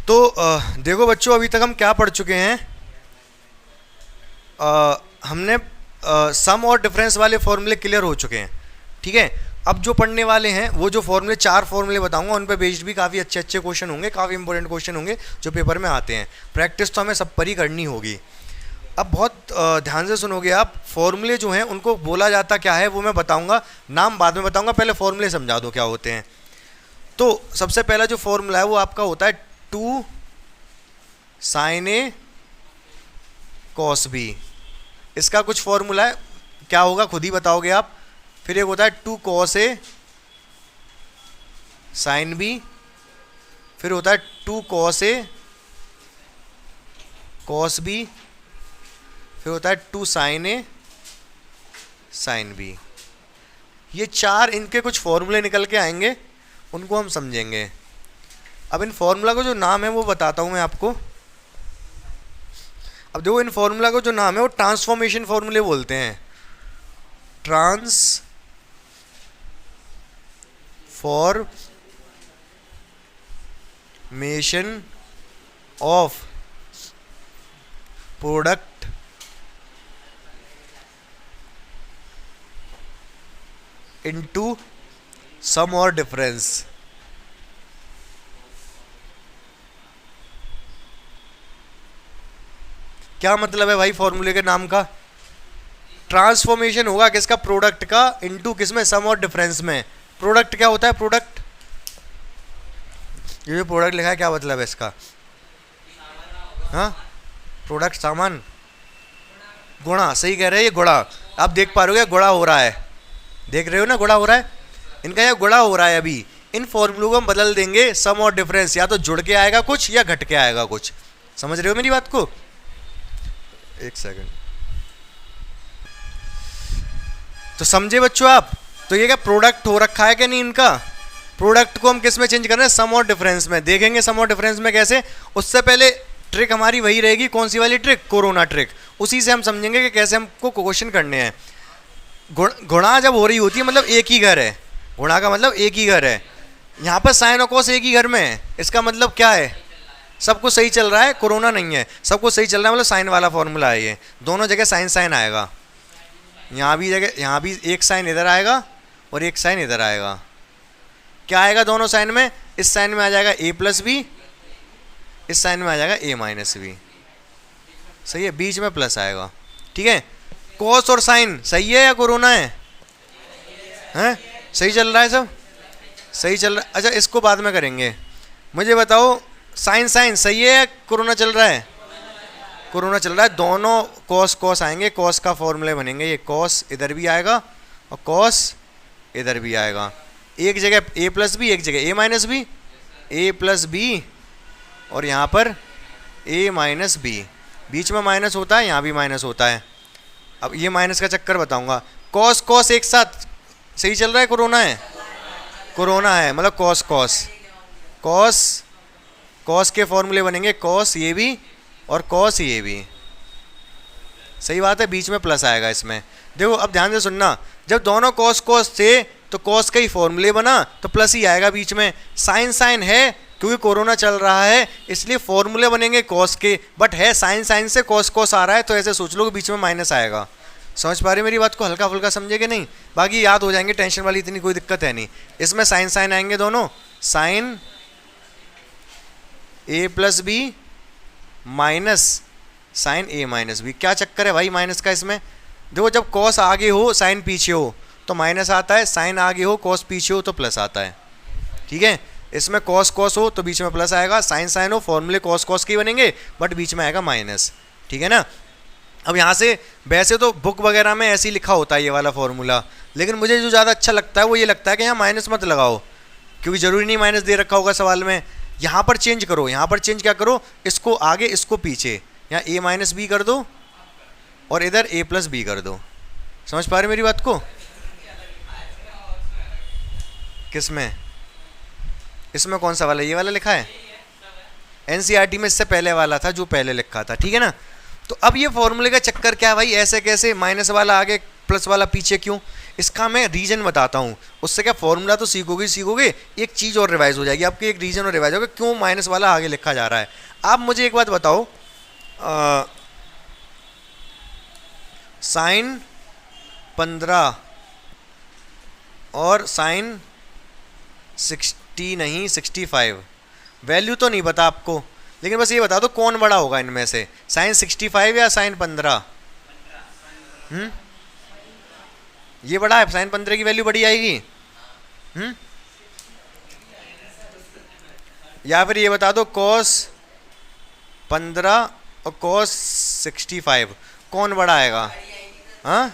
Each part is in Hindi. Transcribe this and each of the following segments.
तो देखो बच्चों, अभी तक हम क्या पढ़ चुके हैं। हमने सम और डिफरेंस वाले फॉर्मूले क्लियर हो चुके हैं, ठीक है। अब जो पढ़ने वाले हैं वो जो फॉर्मूले, 4 फॉर्मूले बताऊंगा, उन पे बेस्ड भी काफ़ी अच्छे अच्छे क्वेश्चन होंगे, काफ़ी इंपॉर्टेंट क्वेश्चन होंगे जो पेपर में आते हैं। प्रैक्टिस तो हमें सब पर ही करनी होगी। अब बहुत ध्यान से सुनोगे आप। फॉर्मूले जो हैं उनको बोला जाता क्या है वो मैं बताऊंगा, नाम बाद में बताऊंगा, पहले फॉर्मूले समझा दो क्या होते हैं। तो सबसे पहला जो फॉर्मूला है वो आपका होता है 2 sin A cos B। इसका कुछ फॉर्मूला है, क्या होगा खुद ही बताओगे आप। फिर एक होता है 2 cos A sin B। फिर होता है 2 cos A cos B। फिर होता है 2 sin A sin B। ये 4 इनके कुछ फॉर्मूले निकल के आएंगे, उनको हम समझेंगे। अब इन फॉर्मूला को जो नाम है वो बताता हूं मैं आपको। अब देखो, इन फॉर्मूला को जो नाम है वो ट्रांसफॉर्मेशन फॉर्मूले बोलते हैं। Transformation of product into some और डिफरेंस। क्या मतलब है भाई फॉर्मूले के नाम का? ट्रांसफॉर्मेशन होगा किसका? प्रोडक्ट का, इनटू किसमें? सम और डिफरेंस में। प्रोडक्ट क्या होता है? प्रोडक्ट, ये जो प्रोडक्ट लिखा है क्या मतलब है इसका? हाँ, प्रोडक्ट सामान, गुणा, सही कह रहे हैं, ये गुणा। आप देख पा रहे हो गुणा हो रहा है, देख रहे हो ना, गुणा हो रहा है, इनका यह गुणा हो रहा है। अभी इन फॉर्मूलों को हम बदल देंगे, सम और डिफरेंस, या तो जुड़ के आएगा कुछ या घट के आएगा कुछ। समझ रहे हो मेरी बात को? एक सेकंड, तो समझे बच्चों आप? तो ये क्या प्रोडक्ट हो रखा है कि नहीं इनका? प्रोडक्ट को हम किस में चेंज कर रहे हैं? सम और डिफरेंस में। देखेंगे सम और डिफरेंस में कैसे। उससे पहले ट्रिक हमारी वही रहेगी, कौन सी वाली ट्रिक? Corona trick. उसी से हम समझेंगे कि कैसे हमको क्वेश्चन करने हैं। गुणा जब हो रही होती है मतलब एक ही घर है, गुणा का मतलब एक ही घर है। यहाँ पर साइन और कॉस एक ही घर में है, इसका मतलब क्या है? सब कुछ सही चल रहा है, कोरोना नहीं है, सब कुछ सही चल रहा है, मतलब साइन वाला फॉर्मूला है ये। दोनों जगह साइन साइन आएगा, यहाँ भी जगह, यहाँ भी एक साइन इधर आएगा और एक साइन इधर आएगा। क्या आएगा दोनों साइन में? इस साइन में आ जाएगा a प्लस बी, इस साइन में आ जाएगा a माइनस बी। सही है, बीच में प्लस आएगा, ठीक है। कॉस और साइन सही है या कोरोना है? हैं? सही चल रहा है, सब सही चल रहा है। अच्छा, इसको बाद में करेंगे। मुझे बताओ, साइन साइन सही है या कोरोना चल रहा है? कोरोना चल रहा है। दोनों कॉस कॉस आएंगे, कॉस का फॉर्मूले बनेंगे, ये कॉस इधर भी आएगा और कॉस इधर भी आएगा। एक जगह a प्लस बी, एक जगह a minus b, a plus b और यहाँ पर a माइनस बी। बीच में माइनस होता है, यहाँ भी माइनस होता है। अब ये माइनस का चक्कर बताऊंगा। कॉस कॉस एक साथ सही चल रहा है, कोरोना है? कोरोना है, मतलब कॉस कॉस, कॉस कॉस के फॉर्मूले बनेंगे, कॉस ये भी और कॉस ये भी। सही बात है, बीच में प्लस आएगा इसमें। देखो अब ध्यान से सुनना, जब दोनों कॉस कॉस थे तो कॉस का ही फॉर्मूले बना तो प्लस ही आएगा बीच में। साइन साइन है क्योंकि कोरोना चल रहा है इसलिए फॉर्मूले बनेंगे कॉस के, बट है साइन साइन से कॉस कॉस आ रहा है तो ऐसे सोच लो कि बीच में माइनस आएगा। समझ पा रहे मेरी बात को? हल्का फुल्का समझेगे नहीं, बाकी याद हो जाएंगे, टेंशन वाली इतनी कोई दिक्कत है नहीं। इसमें साइन साइन आएंगे दोनों, sine a plus b minus sine a minus b. क्या चक्कर है भाई माइनस का इसमें? देखो, जब कॉस आगे हो साइन पीछे हो तो माइनस आता है, साइन आगे हो कॉस पीछे हो तो प्लस आता है, ठीक है। इसमें कॉस कॉस हो तो बीच में प्लस आएगा, साइन साइन हो फॉर्मूले कॉस कॉस के बनेंगे बट बीच में आएगा माइनस, ठीक है ना। अब यहाँ से वैसे तो बुक वगैरह में ऐसे ही लिखा होता है ये वाला फॉर्मूला, लेकिन मुझे जो ज़्यादा अच्छा लगता है वो ये लगता है कि यहाँ माइनस मत लगाओ, क्योंकि ज़रूरी नहीं माइनस दे रखा होगा सवाल में। यहाँ पर चेंज करो, यहाँ पर चेंज क्या करो, इसको आगे इसको पीछे, यहाँ a माइनस बी कर दो और इधर a प्लस बी कर दो। समझ पा रहे मेरी बात को? किसमें? इसमें कौन सा वाला? ये वाला लिखा है एनसीईआरटी में, इससे पहले वाला था जो पहले लिखा था, ठीक है ना। तो अब ये फॉर्मूले का चक्कर क्या है भाई? ऐसे कैसे माइनस वाला आगे प्लस वाला पीछे क्यों? इसका मैं रीजन बताता हूँ, उससे क्या फॉर्मूला तो सीखोगे, एक चीज़ और रिवाइज हो जाएगी आपकी, एक रीजन और रिवाइज होगा क्यों माइनस वाला आगे लिखा जा रहा है। आप मुझे एक बात बताओ, साइन 15 और साइन 60 नहीं 65, वैल्यू तो नहीं पता आपको, लेकिन बस ये बता दो कौन बड़ा होगा इनमें से, साइन 65 या साइन 15? ये बड़ा है, साइन 15 की वैल्यू बड़ी आएगी। या फिर ये बता दो कॉस 15 और कॉस 65 कौन बड़ा आएगा? हाँ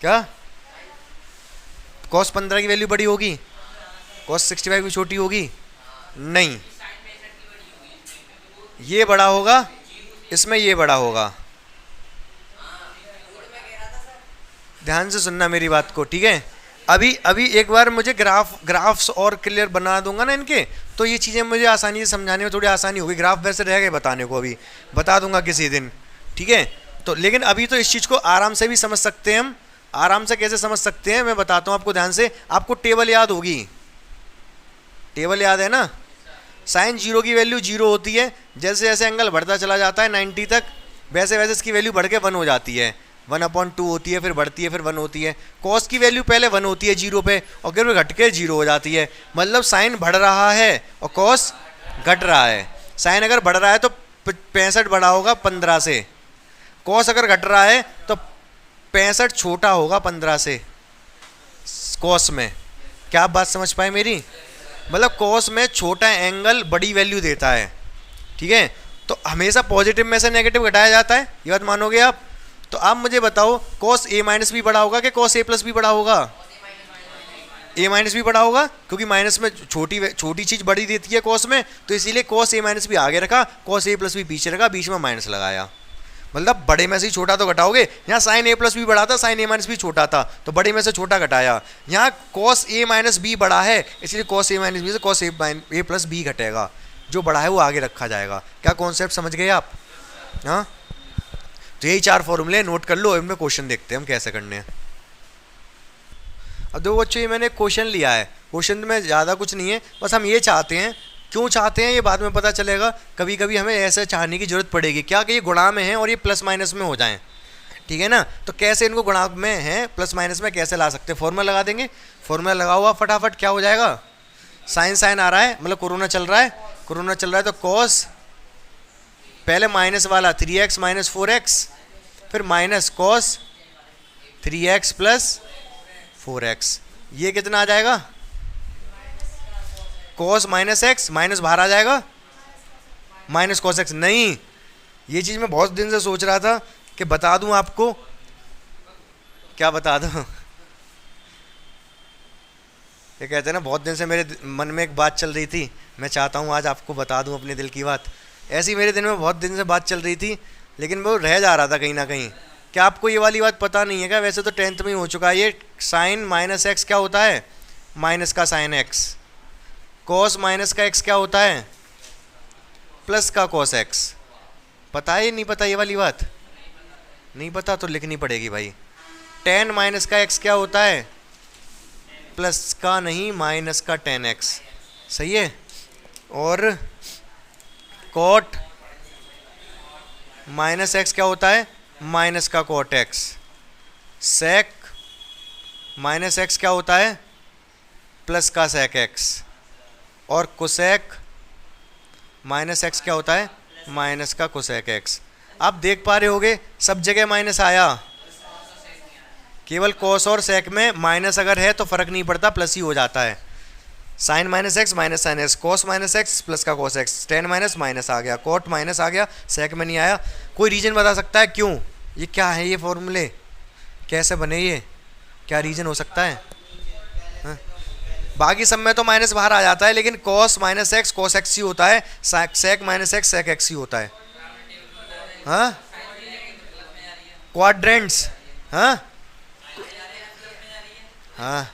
क्या कॉस 15 की वैल्यू बड़ी होगी, कॉस 65 की छोटी होगी? नहीं, ये बड़ा होगा, इसमें ये बड़ा होगा। ध्यान से सुनना मेरी बात को, ठीक है? अभी एक बार मुझे ग्राफ्स और क्लियर बना दूंगा ना इनके, तो ये चीज़ें मुझे आसानी से समझाने में थोड़ी आसानी होगी। ग्राफ वैसे रह गए बताने को, अभी बता दूंगा किसी दिन, ठीक है? तो लेकिन अभी तो इस चीज़ को आराम से भी समझ सकते हैं हम। आराम से कैसे समझ सकते हैं मैं बताता हूँ आपको, ध्यान से। आपको टेबल याद होगी, टेबल याद है ना? साइन 0 की वैल्यू 0 होती है, जैसे जैसे एंगल बढ़ता चला जाता है 90 तक, वैसे वैसे इसकी वैल्यू बढ़ के 1 हो जाती है, 1/2 होती है, फिर बढ़ती है, फिर 1 होती है। कॉस की वैल्यू पहले 1 होती है 0 पे, और फिर घट के 0 हो जाती है, मतलब साइन बढ़ रहा है और कॉस घट रहा है। साइन अगर बढ़ रहा है तो 65 बड़ा होगा 15 से, कॉस अगर घट रहा है तो 65 छोटा होगा 15 से कॉस में। क्या आप बात समझ पाए मेरी? मतलब कॉस में छोटा एंगल बड़ी वैल्यू देता है, ठीक है? तो हमेशा पॉजिटिव में से नेगेटिव घटाया जाता है, ये बात मानोगे आप? तो आप मुझे बताओ कॉस ए माइनस बी बड़ा होगा कि कॉस ए प्लस बी बड़ा होगा? ए माइनस बी बड़ा होगा, क्योंकि माइनस में छोटी चीज़ बड़ी देती है कॉस में, तो इसीलिए कॉस ए माइनस बी आगे रखा, कॉस ए प्लस बी पीछे रखा, बीच में माइनस लगाया। मतलब बड़े में से ही छोटा तो घटाओगे। यहाँ साइन ए प्लस बी बड़ा था, साइन ए माइनस बी छोटा था, तो बड़े में से छोटा घटाया। यहाँ कॉस ए माइनस बी बड़ा है, इसलिए कॉस ए माइनस बी से कॉस ए प्लस बी घटेगा, जो बड़ा है वो आगे रखा जाएगा। क्या कॉन्सेप्ट समझ गए आप? हाँ, तो यही 4 फॉर्मूले नोट कर लो, इनमें क्वेश्चन देखते हैं हम कैसे करने हैं। अब 2 बच्चों, ये मैंने क्वेश्चन लिया है, क्वेश्चन में ज़्यादा कुछ नहीं है, बस हम ये चाहते हैं, क्यों चाहते हैं ये बाद में पता चलेगा। कभी कभी हमें ऐसे चाहने की जरूरत पड़ेगी, क्या कि ये गुणा में है और ये प्लस माइनस में हो जाएं, ठीक है ना? तो कैसे इनको गुणा में है प्लस माइनस में कैसे ला सकते हैं? फॉर्मूला लगा देंगे। फॉर्मूला लगा हुआ फटाफट क्या हो जाएगा? साइन साइन आ रहा है, मतलब कोरोना चल रहा है, कोरोना चल रहा है, तो कॉस पहले माइनस वाला 3x माइनस 4x, फिर minus cos 3x plus 4x, ये कितना आ जाएगा? कॉस माइनस एक्स, माइनस बाहर आ जाएगा, माइनस कॉस एक्स। नहीं, ये चीज़ मैं बहुत दिन से सोच रहा था कि बता दूं आपको। क्या बता दूं? ये कहते हैं ना, बहुत दिन से मेरे मन में एक बात चल रही थी, मैं चाहता हूं आज आपको बता दूं अपने दिल की बात। ऐसी मेरे दिन में बहुत दिन से बात चल रही थी, लेकिन वो रह जा रहा था कहीं ना कहीं। क्या आपको ये वाली बात पता नहीं है क्या? वैसे तो 10th में ही हो चुका है ये। साइन माइनस एक्स क्या होता है? माइनस का साइन एक्स। कॉस माइनस का एक्स क्या होता है? प्लस का कॉस एक्स। पता है नहीं पता ये वाली बात? नहीं पता तो लिखनी पड़ेगी भाई। टेन माइनस का एक्स क्या होता है? प्लस का नहीं, माइनस का टेन एक्स। सही है। और कॉट माइनस एक्स क्या होता है? माइनस का cot x. Sec minus x क्या होता है? प्लस का सेक एक्स। और कोसेक माइनस एक्स क्या होता है? माइनस का कोसेक एक्स। आप देख पा रहे होगे सब जगह माइनस आया, केवल कॉस और सेक में माइनस अगर है तो फर्क नहीं पड़ता, प्लस ही हो जाता है। Sine minus x minus sine x, cos minus x plus का cos x, tan minus minus आ गया, कॉट माइनस आ गया, सेक में नहीं आया। कोई रीजन बता सकता है क्यों? ये क्या है, ये फॉर्मूले कैसे बने, ये क्या रीजन हो सकता है? हाँ? बाकी सब में तो माइनस बाहर आ जाता है, लेकिन cos minus x cos x ही होता है, sec minus x sec x ही होता है। हाँ, क्वाड्रेंट्स। हाँ हाँ,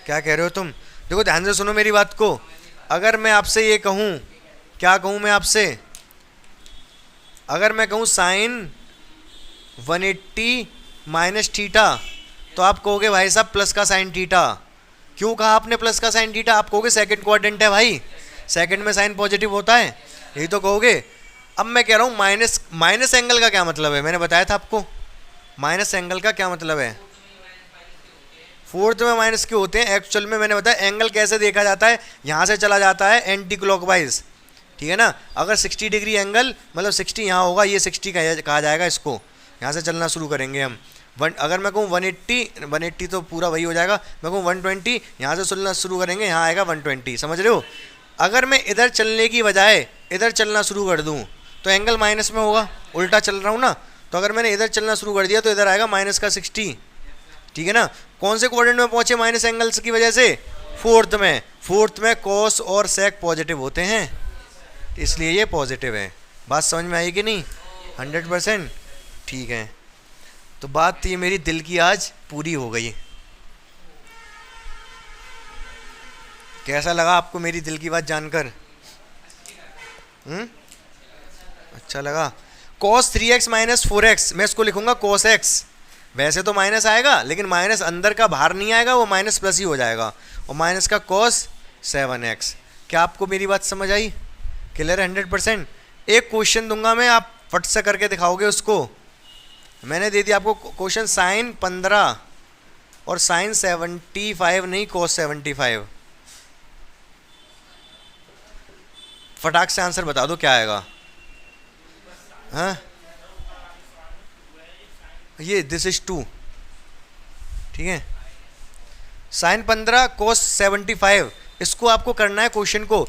क्या कह रहे हो तुम? देखो ध्यान से सुनो मेरी बात को। अगर मैं आपसे ये कहूँ, क्या कहूँ मैं आपसे? अगर मैं कहूँ साइन 180 माइनस थीटा, तो आप कहोगे भाई साहब प्लस का साइन थीटा। क्यों कहा आपने प्लस का साइन थीटा? आप कहोगे सेकंड क्वाड्रेंट है भाई, सेकंड में साइन पॉजिटिव होता है, यही तो कहोगे। अब मैं कह रहा हूँ माइनस एंगल का क्या मतलब है? मैंने बताया था आपको माइनस एंगल का क्या मतलब है। फोर्थ में माइनस क्यों होते हैं? एक्चुअल में मैंने बताया एंगल कैसे देखा जाता है, यहाँ से चला जाता है एंटी क्लॉकवाइज, ठीक है ना। अगर 60 डिग्री एंगल मतलब 60 यहाँ होगा, ये 60 कहा जाएगा इसको। यहाँ से चलना शुरू करेंगे हम। अगर मैं कहूँ 180 तो पूरा वही हो जाएगा। मैं कहूँ 120, यहाँ से चलना शुरू करेंगे, यहाँ आएगा 120, समझ रहे हो। अगर मैं इधर चलने की बजाय इधर चलना शुरू कर दूँ तो एंगल माइनस में होगा, उल्टा चल रहा हूँ ना। तो अगर मैंने इधर चलना शुरू कर दिया तो इधर आएगा माइनस का 60, ठीक है ना। कौन से क्वाड्रेंट में पहुँचे माइनस एंगल्स की वजह से? फोर्थ में। फोर्थ में कॉस और सेक पॉजिटिव होते हैं, इसलिए ये पॉजिटिव है। बात समझ में आई कि नहीं? 100%, ठीक है। तो बात ये मेरी दिल की आज पूरी हो गई। कैसा लगा आपको मेरी दिल की बात जानकर? अच्छा लगा। cos 3x माइनस 4x, मैं इसको लिखूंगा cos x। वैसे तो माइनस आएगा, लेकिन माइनस अंदर का बाहर नहीं आएगा, वो माइनस प्लस ही हो जाएगा। और माइनस का cos 7x। क्या आपको मेरी बात समझ आई? क्लियर 100%। एक क्वेश्चन दूंगा मैं, आप फट से करके दिखाओगे उसको। मैंने दे दिया आपको क्वेश्चन साइन 15 और साइन 75 नहीं, cos 75। फटाक से आंसर बता दो क्या आएगा। हाँ, ये दिस इज 2, ठीक है। साइन 15 cos 75, इसको आपको करना है क्वेश्चन को।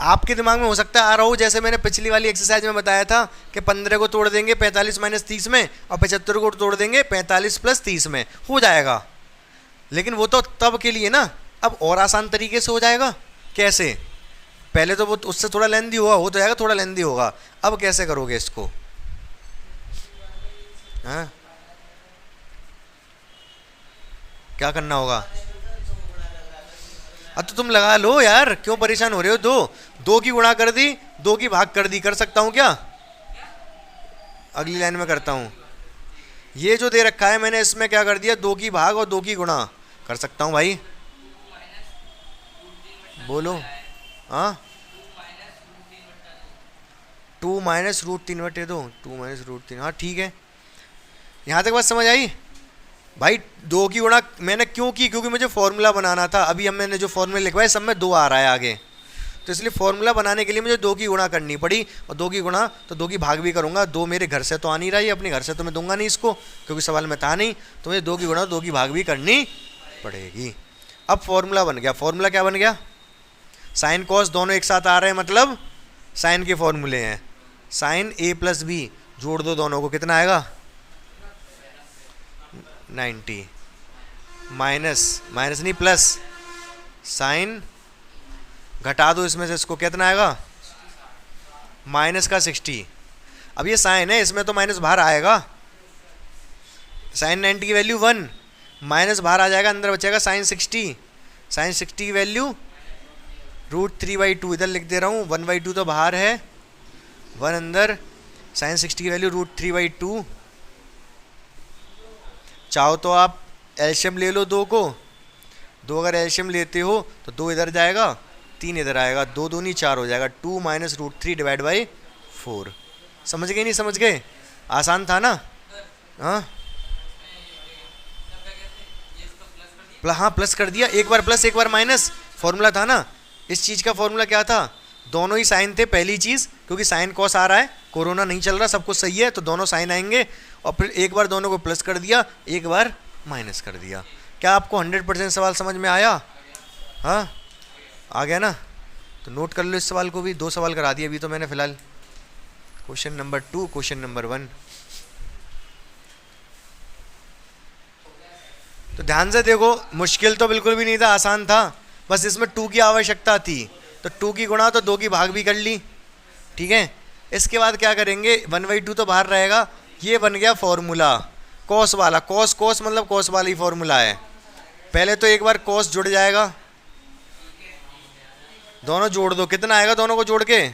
आपके दिमाग में हो सकता है आ रहा हो, जैसे मैंने पिछली वाली एक्सरसाइज में बताया था कि 15 को तोड़ देंगे 45 माइनस 30 में, और 75 को तोड़ देंगे 45 प्लस 30 में, हो जाएगा। लेकिन वो तो तब के लिए ना, अब और आसान तरीके से हो जाएगा। कैसे? पहले तो वो उससे थोड़ा लेंदी हुआ हो तो जाएगा, थोड़ा लेंदी होगा। अब कैसे करोगे इसको? हाँ, क्या करना होगा? अब तो तुम लगा लो यार, क्यों परेशान हो रहे हो? दो की गुणा कर दी, 2 की भाग कर दी, कर सकता हूं क्या? अगली लाइन में करता हूं। ये जो दे रखा है मैंने, इसमें क्या कर दिया? 2 की भाग और 2 की गुणा कर सकता हूं भाई। बोलो। हाँ, 2 माइनस रूट 3/2, 2 माइनस रूट 3। हाँ ठीक है, यहाँ तक बात समझ आई भाई। 2 की गुणा मैंने क्यों की? क्योंकि मुझे फॉर्मूला बनाना था। अभी हम मैंने जो फॉर्मूला लिखवाया सब में 2 आ रहा है आगे, तो इसलिए फॉर्मूला बनाने के लिए मुझे 2 की गुणा करनी पड़ी। और 2 की गुणा तो 2 की भाग भी करूँगा। 2 मेरे घर से तो आ नहीं रहा है, अपने घर से तो मैं दूंगा नहीं इसको, क्योंकि सवाल में था नहीं। तो मुझे 2 की गुणा 2 की भाग भी करनी पड़ेगी। अब फॉर्मूला बन गया। फॉर्मूला क्या बन गया? साइन कॉस दोनों एक साथ आ रहे हैं, मतलब साइन के फॉर्मूले हैं। साइन a प्लस बी, जोड़ दो दोनों को, कितना आएगा? 90 माइनस नहीं प्लस, साइन घटा दो इसमें से इसको, कितना आएगा? माइनस का 60। अब ये साइन है, इसमें तो माइनस बाहर आएगा। साइन 90 की वैल्यू 1, माइनस बाहर आ जाएगा, अंदर बचेगा साइन 60। साइन 60 की वैल्यू √3/2, इधर लिख दे रहा हूँ। 1/2 तो बाहर है, 1 अंदर। साइन 60 की वैल्यू √3/2। चाहो तो आप एलशियम ले लो 2 को। 2 अगर एलशियम लेते हो तो 2 इधर जाएगा, 3 इधर आएगा, 2 दूनी 4 हो जाएगा। 2 माइनस √3/4। समझ गए नहीं समझ गए? आसान था ना? हाँ हाँ, प्लस कर दिया, एक बार प्लस एक बार माइनस, फॉर्मूला था ना। इस चीज़ का फॉर्मूला क्या था? दोनों ही साइन थे, पहली चीज़, क्योंकि साइन कॉस आ रहा है, कोरोना नहीं चल रहा, सब कुछ सही है, तो दोनों साइन आएंगे। और फिर एक बार दोनों को प्लस कर दिया, एक बार माइनस कर दिया। क्या आपको 100% सवाल समझ में आया? हाँ, आ गया ना? तो नोट कर लो इस सवाल को भी। 2 सवाल करा दिए अभी तो मैंने फ़िलहाल। Question number 2, question number 1। तो ध्यान से देखो, मुश्किल तो बिल्कुल भी नहीं था, आसान था। बस इसमें 2 की आवश्यकता थी, तो 2 की गुणा तो 2 की भाग भी कर ली, ठीक है। इसके बाद क्या करेंगे? 1/2 तो बाहर रहेगा। ये बन गया फॉर्मूला कॉस वाला। कॉस मतलब कॉस वाला ही फॉर्मूला है। पहले तो एक बार कॉस जुड़ जाएगा, दोनों जोड़ दो, कितना आएगा दोनों को जोड़ के?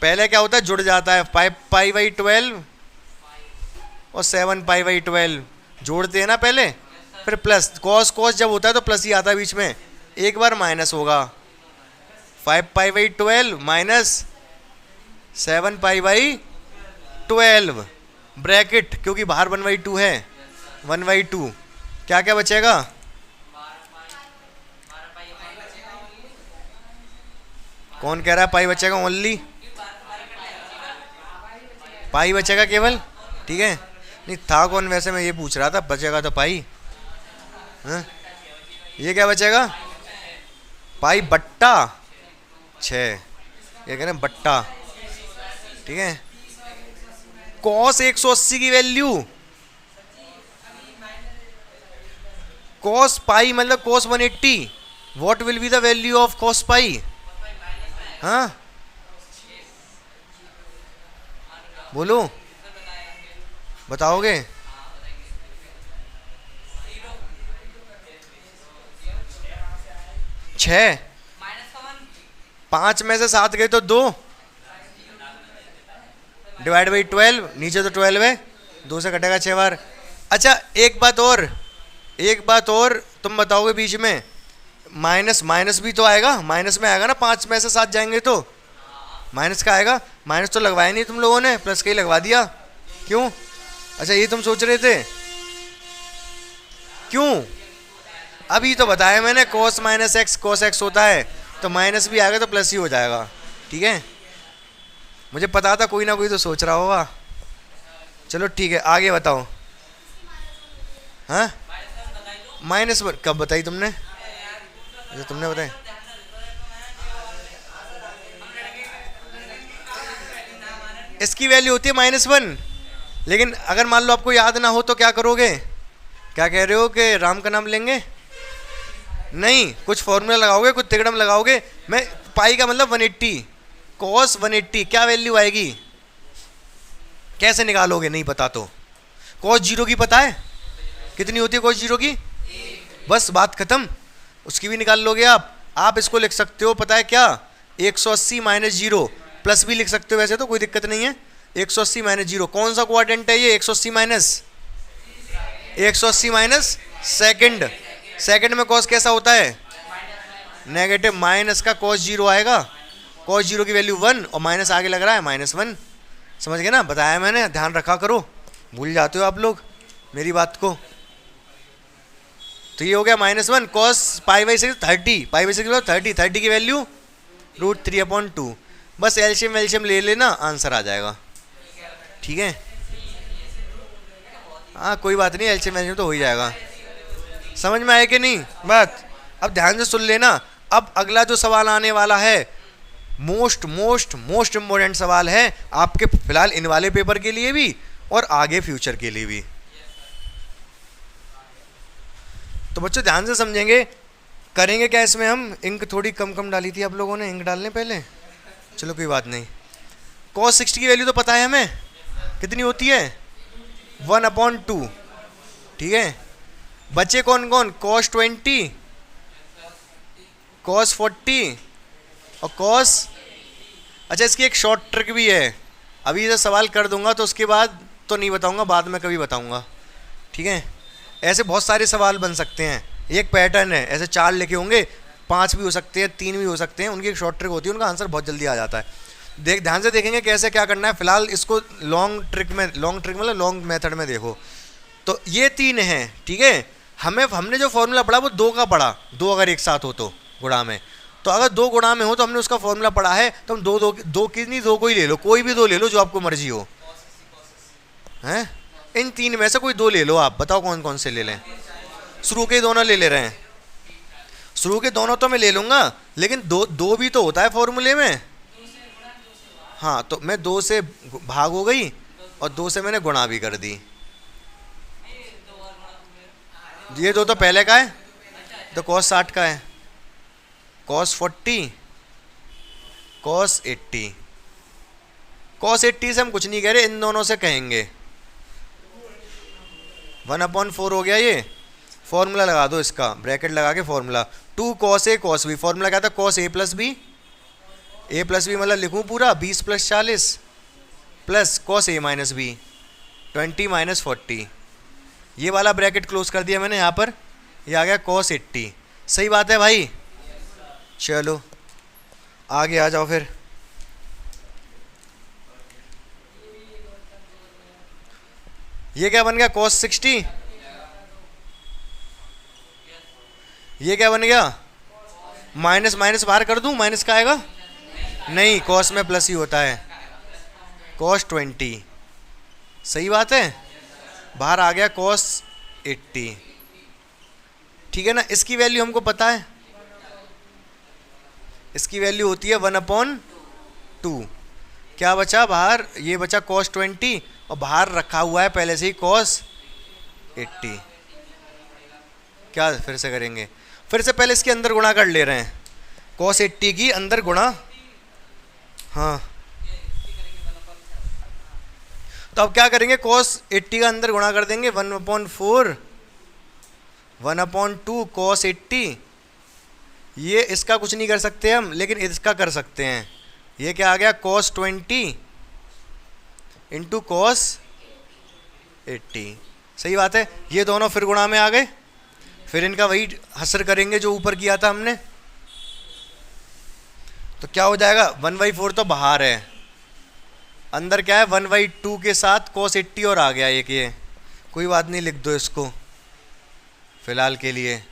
पहले क्या होता है, जुड़ जाता है 5π/12 और 7π/12 जोड़ते हैं ना पहले, फिर प्लस कॉस कॉस जब होता है तो प्लस ही आता है बीच में, एक बार माइनस होगा 5π/12 माइनस 7π/12 ब्रैकेट, क्योंकि बाहर 1/2 है, 1/2 क्या क्या बचेगा, कौन कह रहा है पाई बचेगा, ओनली पाई बचेगा केवल, ठीक है। नहीं था कौन वैसे, मैं ये पूछ रहा था, बचेगा तो पाई, हाँ? ये क्या बचेगा, पाई बट्टा 6, ये कह रहे हैं बट्टा, ठीक है। कॉस 180 की वैल्यू, कॉस पाई मतलब cos 180, what will be the value of cos pi, हाँ बोलो, बताओगे, छः, 5 में से 7 गए तो 2 /12, नीचे तो 12 है, 2 से कटेगा 6 बार। अच्छा एक बात और तुम बताओगे बीच में, माइनस माइनस भी तो आएगा, माइनस में आएगा ना, 5 में से 7 जाएंगे तो माइनस का आएगा, माइनस तो लगवाया नहीं तुम लोगों ने, प्लस का ही लगवा दिया, क्यों, अच्छा ये तुम सोच रहे थे, क्यों, अभी तो बताया मैंने cos minus x cos x होता है, तो माइनस भी आएगा तो प्लस ही हो जाएगा, ठीक है। मुझे पता था कोई ना कोई तो सोच रहा होगा, चलो ठीक है आगे बताओ, हाँ -1 कब बताई तुमने, अच्छा तुमने बताई, इसकी वैल्यू होती है -1, लेकिन अगर मान लो आपको याद ना हो तो क्या करोगे, क्या कह रहे हो कि राम का नाम लेंगे, नहीं कुछ फॉर्मूला लगाओगे, कुछ तिकड़म लगाओगे, मैं पाई का मतलब 180, cos 180 क्या वैल्यू आएगी, कैसे निकालोगे, नहीं पता तो cos 0 की पता है कितनी होती है, cos 0 की बस बात खत्म, उसकी भी निकाल लोगे आप इसको लिख सकते हो, पता है क्या, 180 - 0, प्लस भी लिख सकते हो वैसे तो कोई दिक्कत नहीं है, 180 - 0 कौन सा क्वाड्रेंट है ये, 180 माइनस सेकंड में cos कैसा होता है, नेगेटिव, माइनस का cos 0 आएगा, cos 0 की वैल्यू 1 और माइनस आगे लग रहा है -1, समझ गए ना, बताया मैंने, ध्यान रखा करो, भूल जाते हो आप लोग मेरी बात को। तो ये हो गया -1, cos π/6 30, π/6 30 की वैल्यू √3/2, बस एलसीएम ले लेना, आंसर आ जाएगा, ठीक है, हाँ कोई बात नहीं, एलसीएम तो हो ही जाएगा, समझ में आए कि नहीं बात, अब ध्यान से सुन लेना। अब अगला जो सवाल आने वाला है, मोस्ट इम्पोर्टेंट सवाल है आपके फिलहाल इन वाले पेपर के लिए भी और आगे फ्यूचर के लिए भी, तो बच्चों ध्यान से समझेंगे, करेंगे क्या इसमें हम, इंक थोड़ी कम डाली थी आप लोगों ने, इंक डालने पहले, चलो कोई बात नहीं। cos 60 की वैल्यू तो पता है हमें कितनी होती है, 1/2, ठीक है। बच्चे कौन कौन, cos 20, cos 40 और cos, अच्छा इसकी एक शॉर्ट ट्रिक भी है, अभी ये सवाल कर दूंगा तो उसके बाद तो नहीं बताऊंगा, बाद में कभी बताऊंगा, ठीक है। ऐसे बहुत सारे सवाल बन सकते हैं, एक पैटर्न है, ऐसे 4 लिखे होंगे, 5 भी हो सकते हैं, 3 भी हो सकते हैं, उनकी एक शॉर्ट ट्रिक होती है, उनका आंसर बहुत जल्दी आ जाता है। ध्यान से देखेंगे कैसे क्या करना है, फिलहाल इसको लॉन्ग ट्रिक मतलब लॉन्ग मेथड में देखो, तो ये 3 हैं, ठीक है। हमने जो फॉर्मूला पढ़ा वो 2 का पढ़ा, 2 अगर एक साथ हो तो गुणा में, तो अगर 2 गुणा में हो तो हमने उसका फॉर्मूला पढ़ा है, तो हम दो को ही ले लो, कोई भी 2 ले लो जो आपको मर्जी हो, हैं इन 3 में से कोई 2 ले लो, आप बताओ कौन कौन से ले लें, शुरू के दोनों ले रहे हैं, शुरू के दोनों तो मैं ले लूँगा, लेकिन दो भी तो होता है फॉर्मूले में, हाँ तो मैं 2 से भाग हो गई और 2 से मैंने गुणा भी कर दी, ये 2 तो पहले का है, तो cos 60 का है, cos 40, cos 80, cos 80 से हम कुछ नहीं कह रहे, इन दोनों से कहेंगे 1/4 हो गया, ये फॉर्मूला लगा दो इसका, ब्रैकेट लगा के formula, 2 cos A cos B, formula क्या था, cos A + B a plus b मतलब लिखूँ पूरा 20 + 40 plus cos a minus b 20 - 40, ये वाला ब्रैकेट क्लोज कर दिया मैंने यहाँ पर, ये आ गया कॉस 80। सही बात है भाई? चलो आगे आ जाओ फिर। ये क्या बन गया कॉस 60, ये क्या बन गया माइनस माइनस बाहर कर दूं, माइनस का आएगा नहीं, कॉस में प्लस ही होता है, कॉस 20। सही बात है, बाहर आ गया कॉस 80। ठीक है ना, इसकी वैल्यू हमको पता है, इसकी वैल्यू होती है 1/2। क्या बचा बाहर, ये बचा कॉस 20 और बाहर रखा हुआ है पहले से ही कॉस 80। क्या फिर से करेंगे, फिर से पहले इसके अंदर गुणा कर ले रहे हैं, कॉस 80 की अंदर गुणा। हाँ तो अब क्या करेंगे, कॉस 80 का अंदर गुणा कर देंगे 1/4 1/2 कॉस 80। ये इसका कुछ नहीं कर सकते हम, लेकिन इसका कर सकते हैं। ये क्या आ गया कॉस 20 इंटू कॉस 80। सही बात है, ये दोनों फिर गुणा में आ गए, फिर इनका वही हसर करेंगे जो ऊपर किया था हमने। तो क्या हो जाएगा 1/4 तो बाहर है, अंदर क्या है 1/2 के साथ cos 80 और आ गया एक, ये कोई बात नहीं, लिख दो इसको फिलहाल के लिए।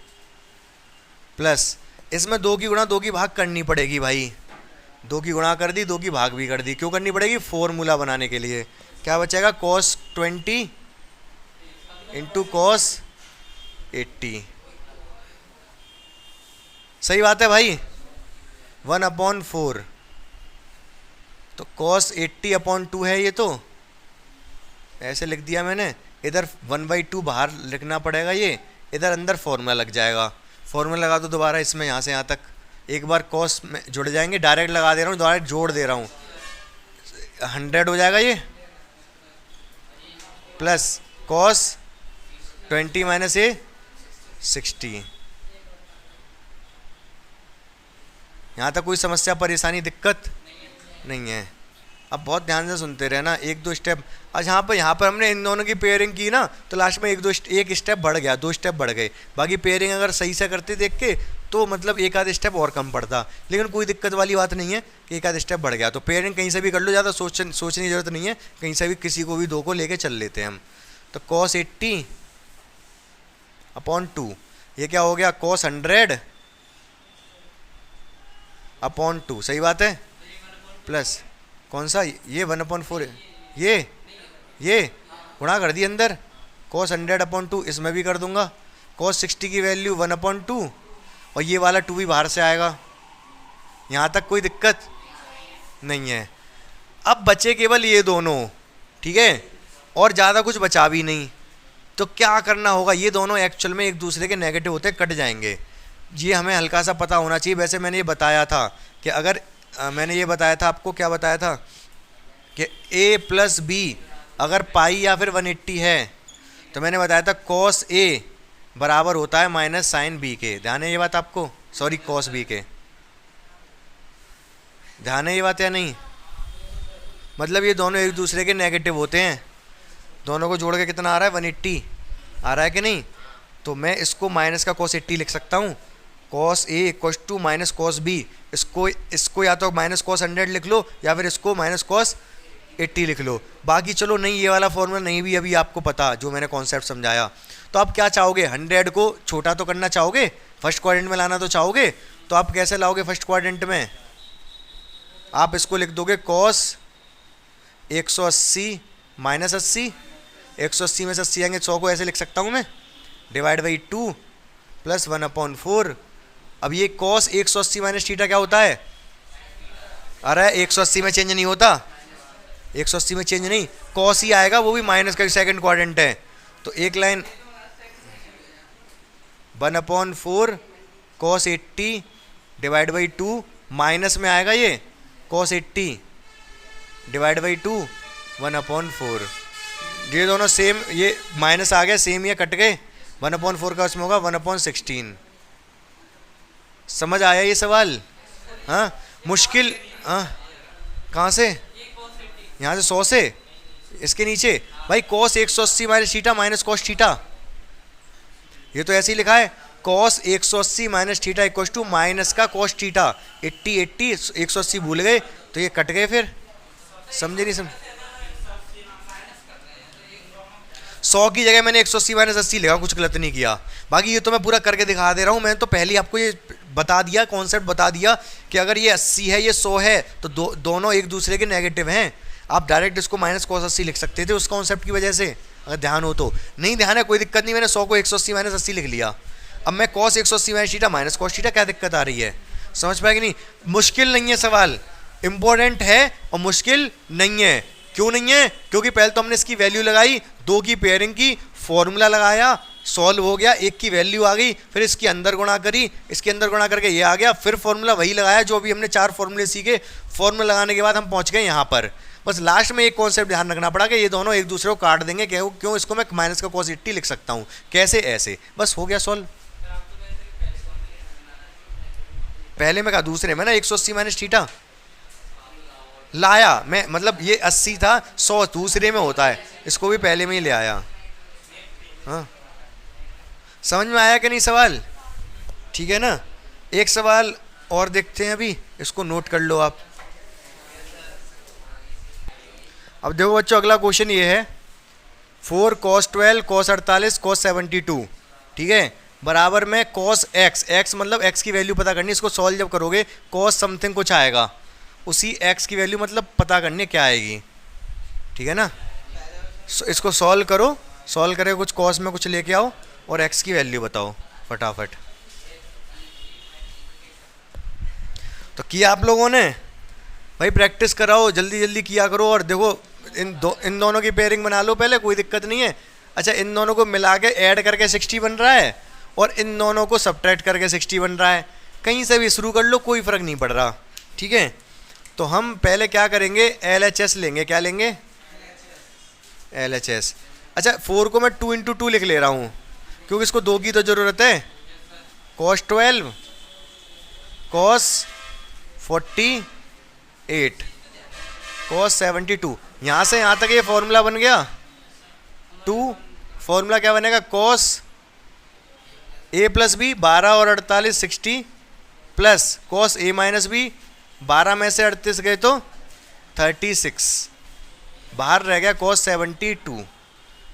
प्लस इसमें 2 की गुणा 2 की भाग करनी पड़ेगी भाई, 2 की गुणा कर दी 2 की भाग भी कर दी, क्यों करनी पड़ेगी, फॉर्मूला बनाने के लिए। क्या बचेगा cos 20 इंटू cos 80। सही बात है भाई, 1/4 तो cos 80/2 है, ये तो ऐसे लिख दिया मैंने। इधर 1/2 बाहर लिखना पड़ेगा, ये इधर अंदर फॉर्मूला लग जाएगा। फॉर्मूला लगा दो दोबारा इसमें, यहाँ से यहाँ तक एक बार cos में जुड़ जाएंगे, डायरेक्ट लगा दे रहा हूँ, डायरेक्ट जोड़ दे रहा हूँ, 100 हो जाएगा ये, प्लस cos 20 - 60। यहाँ तक कोई समस्या परेशानी दिक्कत नहीं है। अब बहुत ध्यान से सुनते रहे ना, 1-2 स्टेप। आज यहाँ पर हमने इन दोनों की पेयरिंग की ना, तो लास्ट में एक स्टेप बढ़ गया, 2 स्टेप बढ़ गए। बाकी पेयरिंग अगर सही से करते देख के तो मतलब एक आध स्टेप और कम पड़ता, लेकिन कोई दिक्कत वाली बात नहीं है कि एक आध स्टेप बढ़ गया। तो पेयरिंग कहीं से भी कर लो, ज़्यादा सोचने की ज़रूरत नहीं है, कहीं से भी किसी को भी 2 को लेके चल लेते हैं हम। तो cos 80/2, ये क्या हो गया cos 100/2। सही बात है, प्लस कौन सा ये 1/4, ये गुणा कर दी अंदर, cos 100/2 इसमें भी कर दूंगा, cos 60 की वैल्यू 1/2 और ये वाला 2 भी बाहर से आएगा। यहाँ तक कोई दिक्कत नहीं है। अब बचे केवल ये दोनों, ठीक है, और ज़्यादा कुछ बचा भी नहीं। तो क्या करना होगा, ये दोनों एक्चुअल में एक दूसरे के नेगेटिव होते कट जाएंगे, ये हमें हल्का सा पता होना चाहिए। वैसे मैंने ये बताया था कि अगर मैंने ये बताया था आपको, क्या बताया था कि a + b अगर पाई या फिर 180 है, तो मैंने बताया था cos a बराबर होता है माइनस साइन b के। ध्यान है ये बात आपको, सॉरी cos b के, ध्यान है ये बात या नहीं? मतलब ये दोनों एक दूसरे के नेगेटिव होते हैं, दोनों को जोड़ के कितना आ रहा है 180 आ रहा है कि नहीं? तो मैं इसको माइनस का cos 80 लिख सकता हूँ, cos a = minus cos b। इसको या तो माइनस cos 100 लिख लो या फिर इसको माइनस cos 80 लिख लो। बाकी चलो नहीं, ये वाला फॉर्मूला नहीं भी अभी आपको पता जो मैंने कॉन्सेप्ट समझाया। तो आप क्या चाहोगे, 100 को छोटा तो करना चाहोगे, फर्स्ट क्वाड्रेंट में लाना तो चाहोगे। तो आप कैसे लाओगे फर्स्ट क्वाड्रेंट में, आप इसको लिख दोगे cos 180 - 80, 180 में से 80 आएंगे 100 को ऐसे लिख सकता हूँ मैं, /2 प्लस 1/4। अब ये cos 180 - थीटा क्या होता है, अरे 180 में चेंज नहीं होता, 180 में चेंज नहीं, cos ही आएगा, वो भी माइनस का सेकंड क्वाड्रेंट है। तो एक लाइन 1/4 cos 80 /2 माइनस में आएगा ये cos 80 /2 1/4। ये दोनों सेम, ये माइनस आ गया सेम, ये कट गए, 1/4 का उसमें होगा 1/16। समझ आया ये सवाल? हाँ मुश्किल, कहाँ से? यहाँ से 100 से इसके नीचे भाई cos 180 minus theta minus cos theta, ये तो ऐसे ही लिखा है cos 180 minus theta equal to minus का cos थीटा। 80 80 180 भूल गए तो ये कट गए, फिर समझे नहीं? समझ 100 की जगह मैंने 180 माइनस 80 लिखा, कुछ गलत नहीं किया। बाकी ये तो मैं पूरा करके दिखा दे रहा हूँ। मैंने तो पहले ही आपको ये बता दिया, कॉन्सेप्ट बता दिया कि अगर ये 80 है ये 100 है तो दोनों एक दूसरे के नेगेटिव हैं। आप डायरेक्ट इसको माइनस cos 80 लिख सकते थे उस कॉन्सेप्ट की वजह से, अगर ध्यान हो तो। नहीं ध्यान है कोई दिक्कत नहीं, मैंने 100 को 180 माइनस 80 लिख लिया। अब मैं cos 180 minus theta minus cos theta, क्या दिक्कत आ रही है? समझ पाएगी नहीं? मुश्किल नहीं है सवाल, इंपॉर्टेंट है और मुश्किल नहीं है। क्यों नहीं है? क्योंकि पहले तो हमने इसकी वैल्यू लगाई, 2 की पेयरिंग की, फॉर्मूला लगाया, सॉल्व हो गया, 1 की वैल्यू आ गई, फिर इसके अंदर गुणा करी, इसके अंदर गुणा करके ये आ गया, फिर फॉर्मूला वही लगाया जो अभी हमने 4 फॉर्मूले सीखे। फॉर्मूला लगाने के बाद हम पहुंच गए यहाँ पर। बस लास्ट में एक कॉन्सेप्ट ध्यान रखना पड़ा कि ये दोनों एक दूसरे को काट देंगे। क्यों? इसको मैं माइनस का cos 80 लिख सकता हूँ। कैसे? ऐसे। बस हो गया सॉल्व। पहले में कहा, दूसरे में ना 180 माइनस थीटा लाया मैं, मतलब ये 80 था, 100 दूसरे में होता है, इसको भी पहले में ही ले आया। हाँ समझ में आया कि नहीं सवाल? ठीक है ना। एक सवाल और देखते हैं अभी, इसको नोट कर लो आप। अब देखो बच्चों, अगला क्वेश्चन ये है 4 cos 12 cos 48 cos 72, ठीक है, बराबर में cos x, x मतलब x की वैल्यू पता करनी। इसको सॉल्व जब करोगे cos समथिंग कुछ आएगा, उसी x की वैल्यू मतलब पता करनी क्या आएगी, ठीक है ना। इसको सॉल्व करो, सॉल्व करके कुछ cos में कुछ लेके आओ और x की वैल्यू बताओ फटाफट। तो किया आप लोगों ने? भाई प्रैक्टिस कराओ, जल्दी जल्दी किया करो। और देखो इन दोनों की पेयरिंग बना लो पहले, कोई दिक्कत नहीं है। अच्छा, इन दोनों को मिला के ऐड करके 60 बन रहा है और इन दोनों को सब्ट्रैक्ट करके 60 बन रहा है। कहीं से भी शुरू कर लो, कोई फ़र्क नहीं पड़ रहा, ठीक है। तो हम पहले क्या करेंगे, LHS लेंगे। क्या लेंगे? LHS। अच्छा, 4 को मैं 2 × 2 लिख ले रहा हूँ क्योंकि इसको 2 की तो ज़रूरत है। cos 12 cos 48 cos 72, यहाँ से यहाँ तक ये फॉर्मूला बन गया 2। फॉर्मूला क्या बनेगा? cos a प्लस बी 12 और 48 60 plus cos a minus b 12 में से 38 गए तो 36, बाहर रह गया cos 72।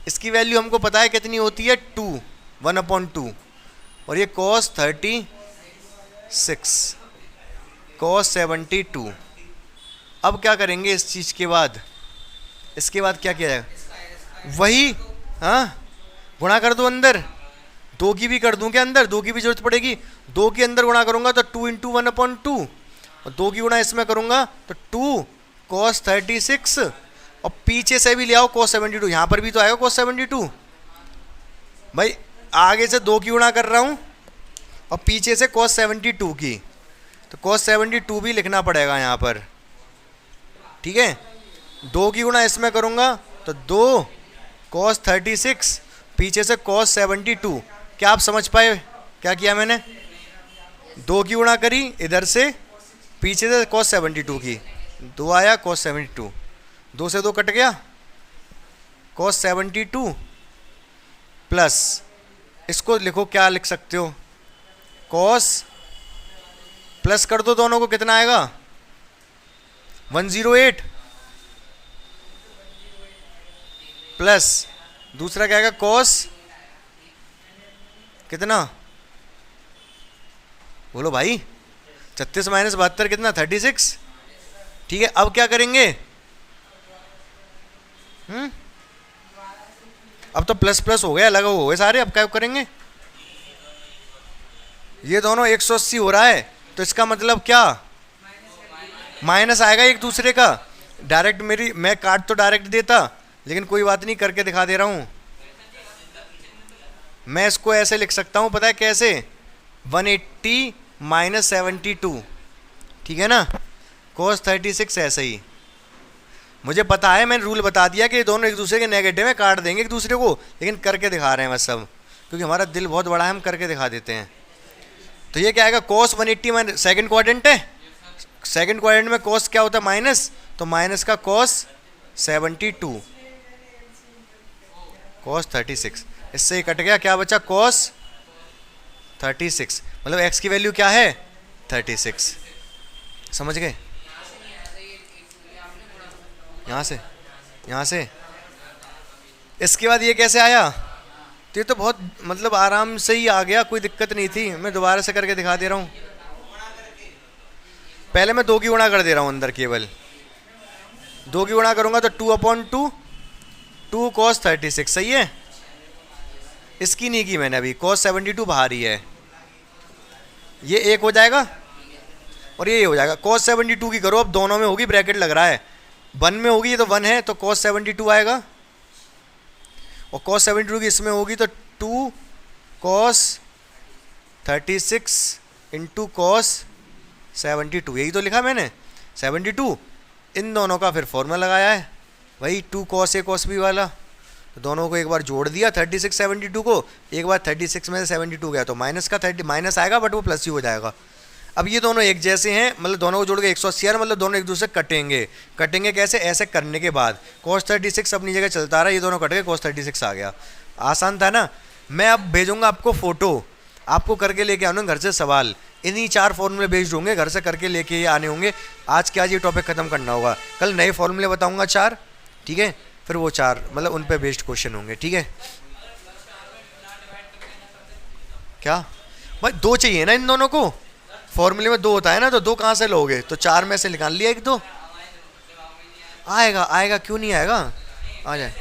इसकी वैल्यू हमको पता है कितनी होती है, 2 1/2, और ये cos 36 cos 72। अब क्या करेंगे इस चीज़ के बाद? इसके बाद क्या किया जाएगा? वही, हाँ, गुणा कर दो अंदर। 2 की भी कर दूं क्या अंदर? 2 की भी जरूरत पड़ेगी। 2 के अंदर गुणा करूंगा तो 2 × 1/2, और 2 की गुणा इसमें करूंगा तो 2 cos 36, और पीछे से भी ले आओ cos 72। यहाँ पर भी तो आएगा cos 72। भाई आगे से 2 की गुणा कर रहा हूँ और पीछे से cos 72 की, तो cos 72 भी लिखना पड़ेगा यहाँ पर, ठीक है। 2 की गुणा इसमें करूँगा तो 2 cos 36, पीछे से cos 72। क्या आप समझ पाए क्या किया मैंने? 2 की गुणा करी इधर से, पीछे से cos 72 की, 2 आया cos 72, 2 से 2 कट गया, cos 72 प्लस इसको लिखो, क्या लिख सकते हो, cos प्लस कर दो दोनों को, कितना आएगा 108, प्लस दूसरा क्या आएगा cos कितना, बोलो भाई, 36 माइनस 72 कितना 36, ठीक है। अब क्या करेंगे, अब तो प्लस प्लस हो गया, अलग हो गए सारे। अब क्या करेंगे, ये दोनों 180 हो रहा है तो इसका मतलब क्या, माइनस आएगा एक दूसरे का। डायरेक्ट मैं काट तो डायरेक्ट देता, लेकिन कोई बात नहीं, करके दिखा दे रहा हूं। मैं इसको ऐसे लिख सकता हूं, पता है कैसे, 180 माइनस 72, ठीक है ना, cos 36 ऐसे ही। मुझे पता है, मैंने रूल बता दिया कि ये दोनों एक दूसरे के नेगेटिव में काट देंगे एक दूसरे को, लेकिन करके दिखा रहे हैं बस सब, क्योंकि हमारा दिल बहुत बड़ा है, हम करके दिखा देते हैं। तो ये क्या आएगा, cos 180 माइनस, सेकंड क्वाड्रेंट है, सेकंड क्वाड्रेंट में कॉस क्या होता है माइनस, तो माइनस का कॉस 72 कॉस 36, इससे ही कट गया, क्या बचा कॉस 36, मतलब x की वैल्यू क्या है 36। समझ गए? यहाँ से इसके बाद ये कैसे आया, तो ये तो बहुत मतलब आराम से ही आ गया, कोई दिक्कत नहीं थी। मैं दोबारा से करके दिखा दे रहा हूँ। पहले मैं 2 की गुणा कर दे रहा हूँ अंदर, केवल 2 की गुणा करूँगा तो 2/2 2 cos 36, सही है। इसकी नहीं की मैंने अभी, cos 72 बाहर ही है, ये एक हो जाएगा और ये हो जाएगा। cos 72 की करो, अब दोनों में होगी, ब्रैकेट लग रहा है, 1 में होगी, ये तो 1 है तो cos 72 आएगा, और cos 72 की इसमें होगी तो 2 cos 36 इंटू cos 72, यही तो लिखा मैंने 72। इन दोनों का फिर फॉर्मूला लगाया है वही 2 cos A cos B वाला, तो दोनों को एक बार जोड़ दिया 36 72 को, एक बार 36 में से 72 गया तो माइनस का 30 माइनस आएगा, बट वो प्लस ही हो जाएगा। अब ये दोनों एक जैसे हैं, मतलब दोनों को जोड़ के 180 है, मतलब दोनों एक दूसरे कटेंगे। कटेंगे कैसे, ऐसे करने के बाद cos 36 अपनी जगह चलता रहा, ये दोनों कट गए, cos 36 आ गया। आसान था ना। मैं अब भेजूंगा आपको फोटो, आपको करके लेके आना घर से सवाल, इन्हीं 4 फॉर्मूले भेज होंगे, घर से करके लेके आने होंगे। आज के आज ये टॉपिक खत्म करना होगा, कल नए फॉर्मूले बताऊंगा 4, ठीक है, फिर वो 4 मतलब उन पे बेस्ड क्वेश्चन होंगे, ठीक है। क्या भाई 2 चाहिए ना इन दोनों को, फॉर्मूले में 2 होता है ना, तो 2 कहाँ से लोगे, तो 4 में से निकाल लिया 1 2, आएगा आएगा, क्यों नहीं आएगा, आ जाए,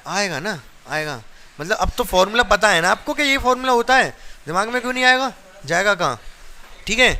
आएगा ना, आएगा। मतलब अब तो फॉर्मूला पता है ना आपको कि ये फॉर्मूला होता है, दिमाग में क्यों नहीं आएगा, जाएगा कहाँ, ठीक है।